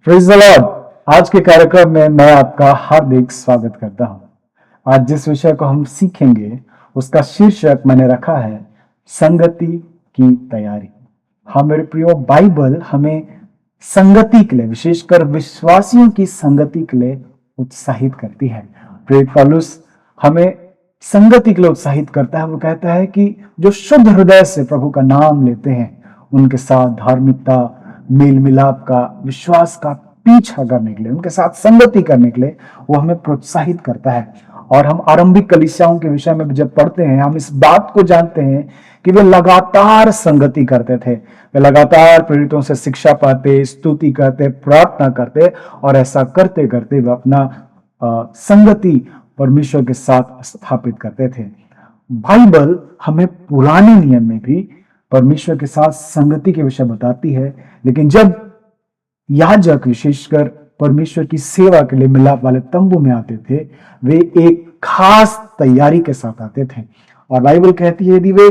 Praise the Lord. आज के कार्यक्रम में मैं आपका हार्दिक स्वागत करता हूं। आज जिस विषय को हम सीखेंगे उसका शीर्षक मैंने रखा है संगति की तैयारी। हाँ मेरे प्रियो, बाइबल हमें संगति के लिए, विशेषकर विश्वासियों की संगति के लिए उत्साहित करती है। प्रेरित पौलुस हमें संगति के लिए उत्साहित करता है। वो कहता है कि जो शुद्ध हृदय से प्रभु का नाम लेते हैं उनके साथ धार्मिकता, मेल मिलाप का, विश्वास का पीछा करने के लिए, उनके साथ संगति करने के लिए वो हमें प्रोत्साहित करता है। और हम आरंभिक कलीसियाओं के विषय में जब पढ़ते हैं हम इस बात को जानते हैं कि वे लगातार संगति करते थे। वे लगातार प्रेरितों से शिक्षा पाते, स्तुति करते, प्रार्थना करते और ऐसा करते करते वे अपना संगति परमेश्वर के साथ स्थापित करते थे। बाइबल हमें पुराने नियम में भी परमेश्वर के साथ संगति के विषय बताती है, लेकिन जब याजक विशेषकर परमेश्वर की सेवा के लिए मिलाप वाले तंबू में आते थे वे एक खास तैयारी के साथ आते थे। और बाइबल कहती है यदि वे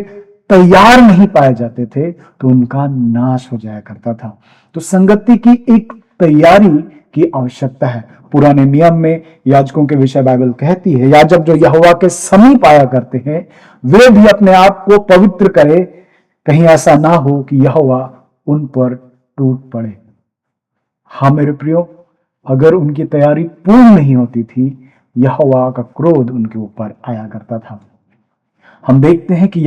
तैयार नहीं पाए जाते थे तो उनका नाश हो जाया करता था। तो संगति की एक तैयारी की आवश्यकता है। पुराने नियम में याजकों के विषय बाइबल कहती है याजक जो यहोवा के समीप आया करते हैं वे भी अपने आप को पवित्र करे, कहीं ऐसा ना हो कि यहोवा उन पर टूट पड़े। हाँ मेरे प्रियो, अगर उनकी तैयारी पूर्ण नहीं होती थी यहोवा का क्रोध उनके ऊपर आया करता था। हम देखते हैं कि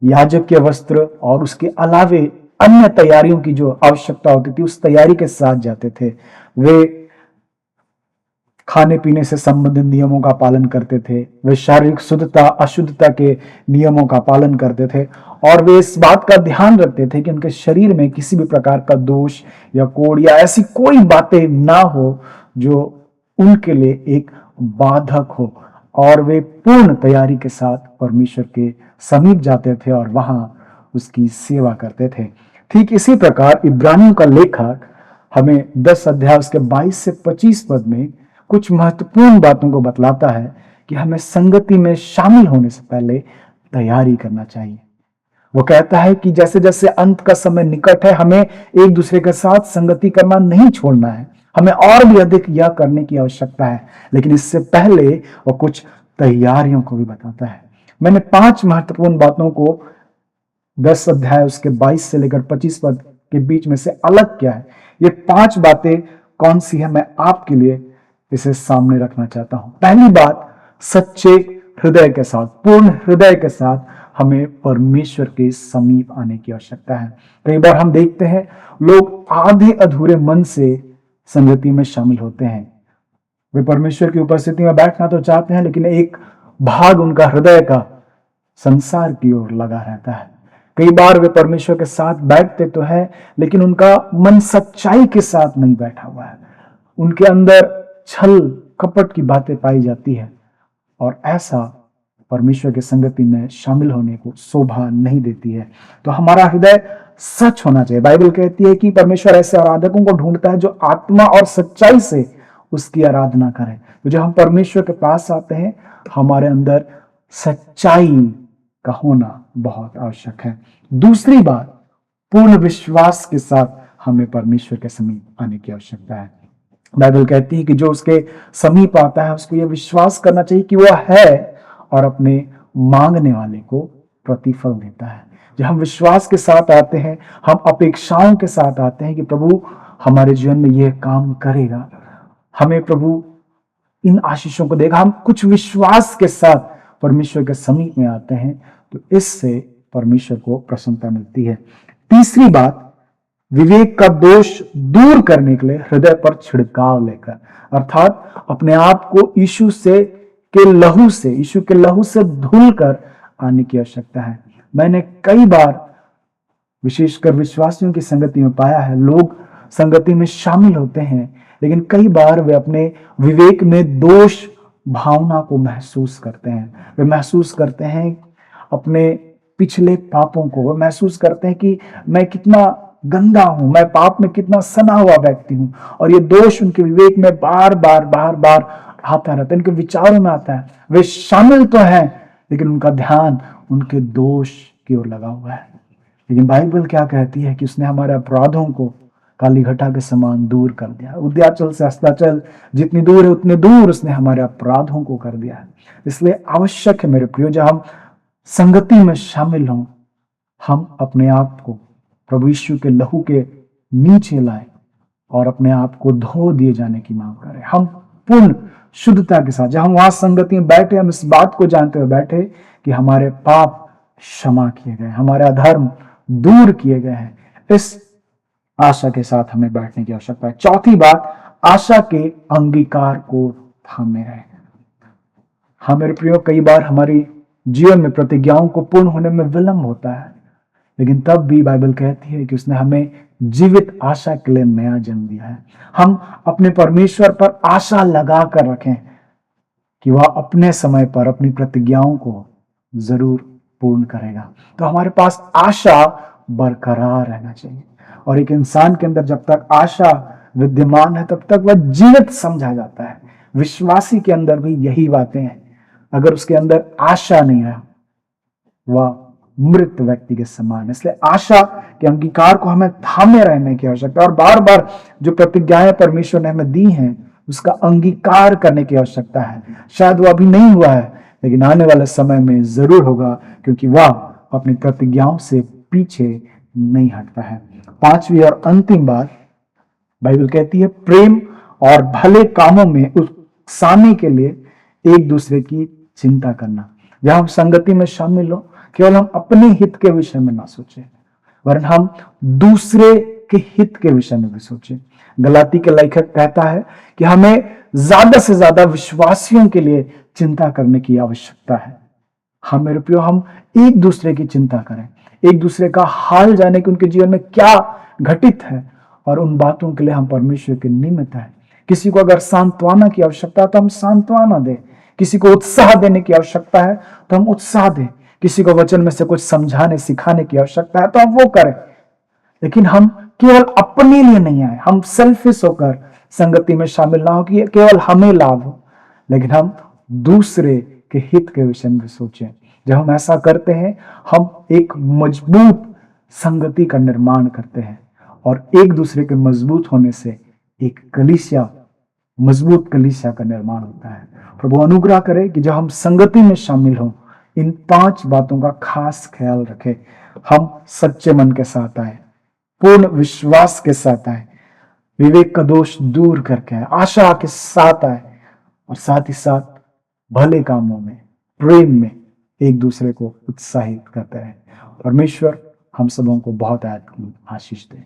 याजक के वस्त्र और उसके अलावे अन्य तैयारियों की जो आवश्यकता होती थी उस तैयारी के साथ जाते थे। वे खाने पीने से संबंधित नियमों का पालन करते थे, वे शारीरिक शुद्धता अशुद्धता के नियमों का पालन करते थे और वे इस बात का ध्यान रखते थे कि उनके शरीर में किसी भी प्रकार का दोष या कोड़ या ऐसी कोई बातें ना हो जो उनके लिए एक बाधक हो। और वे पूर्ण तैयारी के साथ परमेश्वर के समीप जाते थे और वहां उसकी सेवा करते थे। ठीक इसी प्रकार इब्रानियों का लेखक हमें 10 अध्याय उसके 22 से 25 पद में कुछ महत्वपूर्ण बातों को बतलाता है कि हमें संगति में शामिल होने से पहले तैयारी करना चाहिए। वो कहता है कि जैसे जैसे अंत का समय निकट है हमें एक दूसरे के साथ संगति करना नहीं छोड़ना है, हमें और भी अधिक यह करने की आवश्यकता है। लेकिन इससे पहले वो कुछ तैयारियों को भी बताता है। मैंने 5 महत्वपूर्ण बातों को 10 अध्याय उसके 22 से लेकर 25 पद के बीच में से अलग किया है। ये 5 बातें कौन सी है मैं आपके लिए इसे सामने रखना चाहता हूं। पहली बात, सच्चे हृदय के साथ, पूर्ण हृदय के साथ हमें परमेश्वर के समीप आने की आवश्यकता है। कई बार हम देखते हैं लोग आधे अधूरे मन से संगति में शामिल होते हैं। वे परमेश्वर की उपस्थिति में बैठना तो चाहते हैं लेकिन एक भाग उनका हृदय का संसार की ओर लगा रहता है। कई बार वे परमेश्वर के साथ बैठते तो है लेकिन उनका मन सच्चाई के साथ नहीं बैठा हुआ है। उनके अंदर छल कपट की बातें पाई जाती है और ऐसा परमेश्वर की संगति में शामिल होने को शोभा नहीं देती है। तो हमारा हृदय सच होना चाहिए। बाइबल कहती है कि परमेश्वर ऐसे आराधकों को ढूंढता है जो आत्मा और सच्चाई से उसकी आराधना करें। तो जब हम परमेश्वर के पास आते हैं तो हमारे अंदर सच्चाई का होना बहुत आवश्यक है। दूसरी बात, पूर्ण विश्वास के साथ हमें परमेश्वर के समीप आने की आवश्यकता है। बाइबल कहती है कि जो उसके समीप आता है उसको यह विश्वास करना चाहिए कि वह है और अपने मांगने वाले को प्रतिफल देता है। जब हम विश्वास के साथ आते हैं, हम अपेक्षाओं के साथ आते हैं कि प्रभु हमारे जीवन में यह काम करेगा, हमें प्रभु इन आशीषों को देगा, हम कुछ विश्वास के साथ परमेश्वर के समीप में आते हैं तो इससे परमेश्वर को प्रसन्नता मिलती है। तीसरी बात, विवेक का दोष दूर करने के लिए हृदय पर छिड़काव लेकर, अर्थात अपने आप को यीशु के लहू से धुलकर आने की आवश्यकता है। मैंने कई बार विशेषकर विश्वासियों की संगति में पाया है, लोग संगति में शामिल होते हैं लेकिन कई बार वे अपने विवेक में दोष भावना को महसूस करते हैं। वे महसूस करते हैं अपने पिछले पापों को, वे महसूस करते हैं कि मैं कितना गंदा हूं, मैं पाप में कितना सना हुआ व्यक्ति हूं और ये दोष उनके विवेक में बार बार आता रहता है, उनके विचारों में आता है। वे शामिल तो हैं लेकिन उनका ध्यान उनके दोष की ओर लगा हुआ है। लेकिन बाइबल क्या कहती है कि उसने हमारे अपराधों को काली घटा के समान दूर कर दिया। उद्याचल से अस्ताचल जितनी दूर है उतने दूर उसने हमारे अपराधों को कर दिया है। इसलिए आवश्यक है मेरे प्रियो, जब हम संगति में शामिल हों, हम अपने आप को प्रभु यीशु के लहू के नीचे लाए और अपने आप को धो दिए जाने की मांग करें। हम पूर्ण शुद्धता के साथ, जब हम वहां संगति में बैठे, हम इस बात को जानते हुए बैठे कि हमारे पाप क्षमा किए गए, हमारे अधर्म दूर किए गए हैं। इस आशा के साथ हमें बैठने की आवश्यकता है। चौथी बात, आशा के अंगीकार को थामे रहे। हाँ मेरे प्रियो, कई बार हमारी जीवन में प्रतिज्ञाओं को पूर्ण होने में विलंब होता है, लेकिन तब भी बाइबल कहती है कि उसने हमें जीवित आशा के लिए नया जन्म दिया है। हम अपने परमेश्वर पर आशा लगा कर रखें कि वह अपने समय पर अपनी प्रतिज्ञाओं को जरूर पूर्ण करेगा। तो हमारे पास आशा बरकरार रहना चाहिए, और एक इंसान के अंदर जब तक आशा विद्यमान है तब तक वह जीवित समझा जाता है। विश्वासी के अंदर भी यही बातें हैं। अगर उसके अंदर आशा नहीं है, वह मृत व्यक्ति के समान है। इसलिए आशा के अंगीकार को हमें थामे रहने की आवश्यकता है, और बार बार जो प्रतिज्ञाएं परमेश्वर ने हमें दी हैं उसका अंगीकार करने की आवश्यकता है। शायद वो अभी नहीं हुआ है, लेकिन आने वाले समय में जरूर होगा, क्योंकि वह अपनी प्रतिज्ञाओं से पीछे नहीं हटता है। पांचवी और अंतिम बात बाइबल कहती है, प्रेम और भले कामों में उकसाने के लिए एक दूसरे की चिंता करना। जब हम संगति में शामिल हो, केवल हम अपने हित के विषय में ना सोचें, वरन हम दूसरे के हित के विषय में भी सोचें। गलाती के लेखक कहता है कि हमें ज्यादा से ज्यादा विश्वासियों के लिए चिंता करने की आवश्यकता है। हम मेरे प्रियो, हम एक दूसरे की चिंता करें, एक दूसरे का हाल जाने कि उनके जीवन में क्या घटित है, और उन बातों के लिए हम परमेश्वर के निमित्त हैं। किसी को अगर सांत्वना की आवश्यकता है तो हम सांत्वना दें, किसी को उत्साह देने की आवश्यकता है तो हम उत्साह दें, किसी को वचन में से कुछ समझाने सिखाने की आवश्यकता है तो हम वो करें। लेकिन हम केवल अपने लिए नहीं आए, हम सेल्फिश होकर संगति में शामिल ना हो कि केवल हमें लाभ हो, लेकिन हम दूसरे के हित के विषय में सोचें। जब हम ऐसा करते हैं, हम एक मजबूत संगति का निर्माण करते हैं, और एक दूसरे के मजबूत होने से एक कलीसिया, मजबूत कलीसिया का निर्माण होता है। प्रभु अनुग्रह करे कि जब हम संगति में शामिल हों, इन 5 बातों का खास ख्याल रखें। हम सच्चे मन के साथ आए, पूर्ण विश्वास के साथ आए, विवेक का दोष दूर करके आए, आशा के साथ आए, और साथ ही साथ भले कामों में, प्रेम में एक दूसरे को उत्साहित करते रहे। परमेश्वर हम सबों को बहुत आशीष दे।